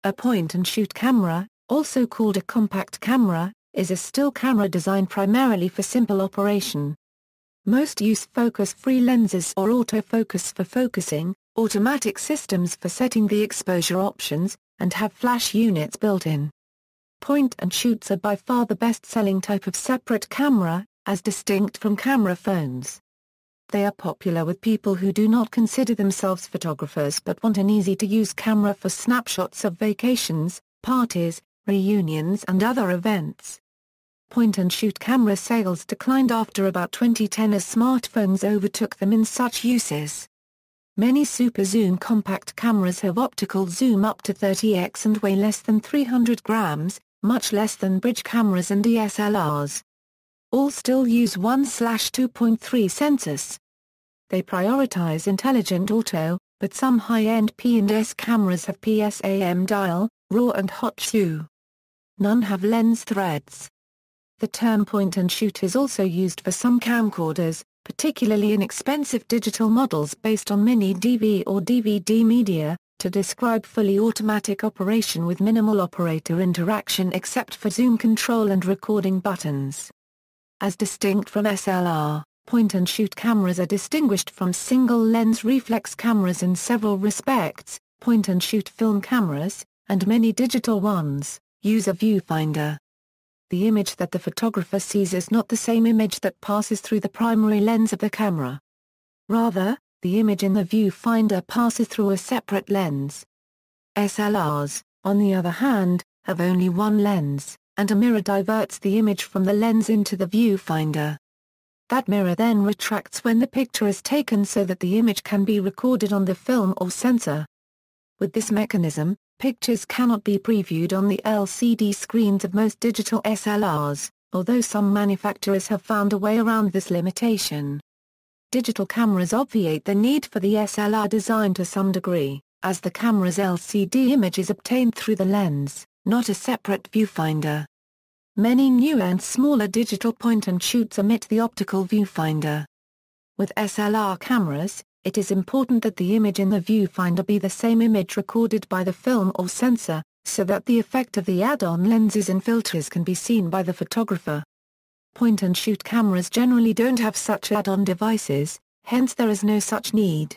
A point-and-shoot camera, also called a compact camera, is a still camera designed primarily for simple operation. Most use focus-free lenses or autofocus for focusing, automatic systems for setting the exposure options, and have flash units built in. Point-and-shoots are by far the best-selling type of separate camera, as distinct from camera phones. They are popular with people who do not consider themselves photographers but want an easy-to-use camera for snapshots of vacations, parties, reunions and other events. Point-and-shoot camera sales declined after about 2010 as smartphones overtook them in such uses. Many super zoom compact cameras have optical zoom up to 30x and weigh less than 300 grams, much less than bridge cameras and DSLRs. All still use 1/2.3 sensors. They prioritize intelligent auto, but some high-end P&S cameras have PSAM dial, RAW and hot shoe. None have lens threads. The term point-and-shoot is also used for some camcorders, particularly inexpensive digital models based on mini-DV or DVD media, to describe fully automatic operation with minimal operator interaction except for zoom control and recording buttons. As distinct from SLR, point-and-shoot cameras are distinguished from single-lens reflex cameras in several respects. Point-and-shoot film cameras, and many digital ones, use a viewfinder. The image that the photographer sees is not the same image that passes through the primary lens of the camera. Rather, the image in the viewfinder passes through a separate lens. SLRs, on the other hand, have only one lens, and a mirror diverts the image from the lens into the viewfinder. That mirror then retracts when the picture is taken so that the image can be recorded on the film or sensor. With this mechanism, pictures cannot be previewed on the LCD screens of most digital SLRs, although some manufacturers have found a way around this limitation. Digital cameras obviate the need for the SLR design to some degree, as the camera's LCD image is obtained through the lens, not a separate viewfinder. Many new and smaller digital point-and-shoots omit the optical viewfinder. With SLR cameras, it is important that the image in the viewfinder be the same image recorded by the film or sensor, so that the effect of the add-on lenses and filters can be seen by the photographer. Point-and-shoot cameras generally don't have such add-on devices, hence there is no such need.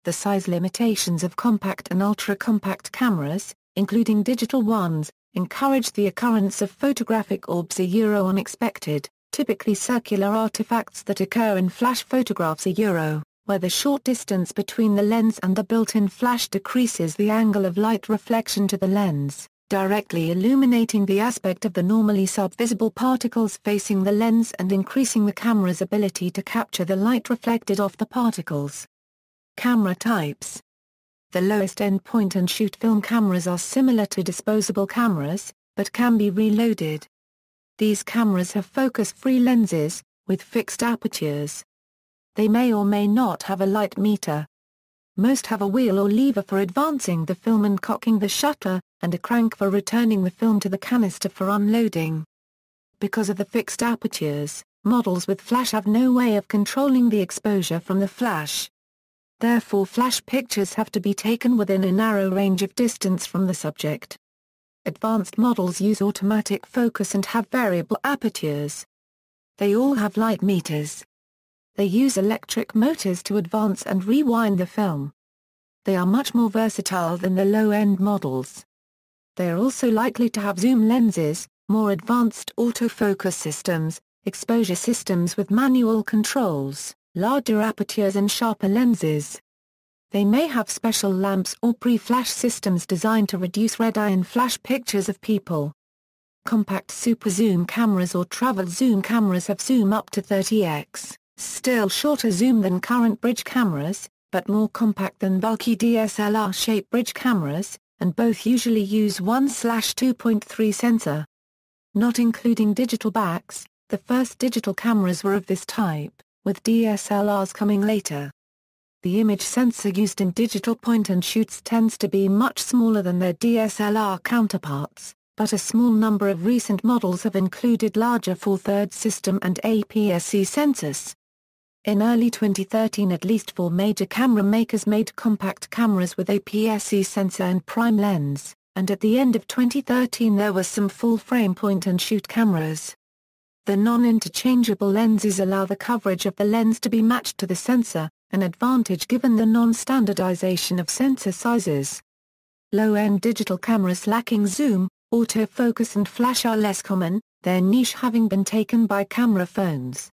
The size limitations of compact and ultra-compact cameras, including digital ones, encourage the occurrence of photographic orbs unexpected, typically circular artifacts that occur in flash photographs where the short distance between the lens and the built-in flash decreases the angle of light reflection to the lens, directly illuminating the aspect of the normally sub-visible particles facing the lens and increasing the camera's ability to capture the light reflected off the particles. Camera types. The lowest-end point-and-shoot film cameras are similar to disposable cameras, but can be reloaded. These cameras have focus-free lenses, with fixed apertures. They may or may not have a light meter. Most have a wheel or lever for advancing the film and cocking the shutter, and a crank for returning the film to the canister for unloading. Because of the fixed apertures, models with flash have no way of controlling the exposure from the flash. Therefore flash pictures have to be taken within a narrow range of distance from the subject. Advanced models use automatic focus and have variable apertures. They all have light meters. They use electric motors to advance and rewind the film. They are much more versatile than the low-end models. They are also likely to have zoom lenses, more advanced autofocus systems, exposure systems with manual controls, larger apertures and sharper lenses. They may have special lamps or pre-flash systems designed to reduce red eye in flash pictures of people. Compact super zoom cameras or travel zoom cameras have zoom up to 30x, still shorter zoom than current bridge cameras, but more compact than bulky DSLR-shaped bridge cameras, and both usually use 1/2.3 sensor. Not including digital backs, the first digital cameras were of this type, with DSLRs coming later. The image sensor used in digital point-and-shoots tends to be much smaller than their DSLR counterparts, but a small number of recent models have included larger 4/3 system and APS-C sensors. In early 2013 at least 4 major camera makers made compact cameras with APS-C sensor and prime lens, and at the end of 2013 there were some full-frame point-and-shoot cameras. The non-interchangeable lenses allow the coverage of the lens to be matched to the sensor, an advantage given the non-standardization of sensor sizes. Low-end digital cameras lacking zoom, autofocus and flash are less common, their niche having been taken by camera phones.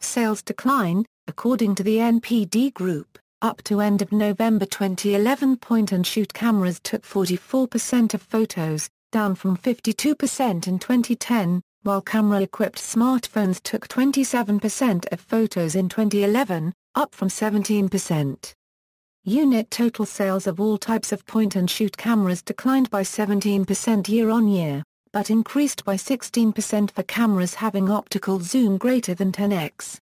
Sales decline, according to the NPD Group, up to end of November 2011 point-and-shoot cameras took 44% of photos, down from 52% in 2010, while camera-equipped smartphones took 27% of photos in 2011, up from 17%. Unit total sales of all types of point-and-shoot cameras declined by 17% year-on-year, but increased by 16% for cameras having optical zoom greater than 10x.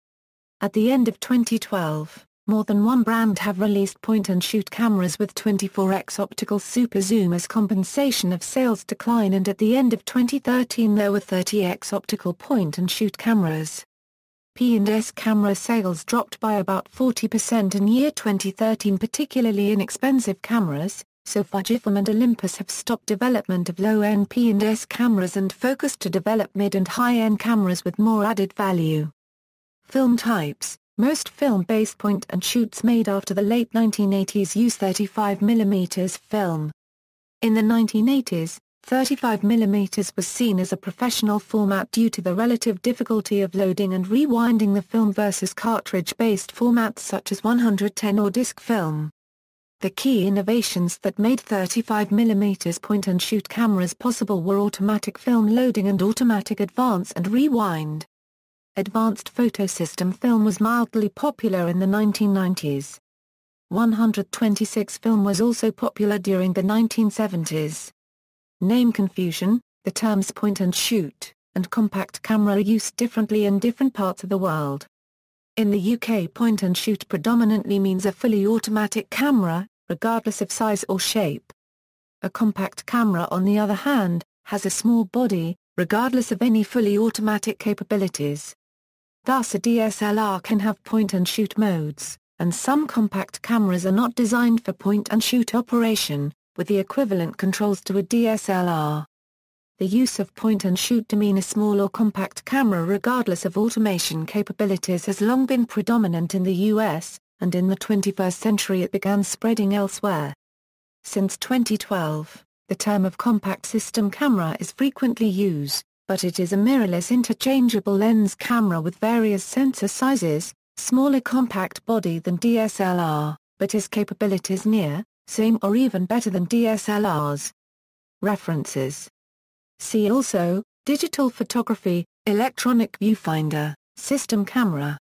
At the end of 2012, more than one brand have released point-and-shoot cameras with 24x optical super zoom as compensation of sales decline, and at the end of 2013 there were 30x optical point-and-shoot cameras. P&S camera sales dropped by about 40% in year 2013, particularly inexpensive cameras, so Fujifilm and Olympus have stopped development of low-end P&S cameras and focused to develop mid- and high-end cameras with more added value. Film types. Most film-based point-and-shoots made after the late 1980s use 35mm film. In the 1980s, 35mm was seen as a professional format due to the relative difficulty of loading and rewinding the film versus cartridge-based formats such as 110 or disc film. The key innovations that made 35mm point-and-shoot cameras possible were automatic film loading and automatic advance and rewind. Advanced photosystem film was mildly popular in the 1990s. 126 film was also popular during the 1970s. Name confusion. The terms point-and-shoot and compact camera are used differently in different parts of the world. In the UK, point-and-shoot predominantly means a fully automatic camera, regardless of size or shape. A compact camera, on the other hand, has a small body, regardless of any fully automatic capabilities. Thus a DSLR can have point-and-shoot modes, and some compact cameras are not designed for point-and-shoot operation, with the equivalent controls to a DSLR. The use of point-and-shoot to mean a small or compact camera regardless of automation capabilities has long been predominant in the US, and in the 21st century it began spreading elsewhere. Since 2012, the term of compact system camera is frequently used, but it is a mirrorless interchangeable lens camera with various sensor sizes, smaller compact body than DSLR, but has capabilities near, same or even better than DSLRs. References. See also, digital photography, electronic viewfinder, system camera.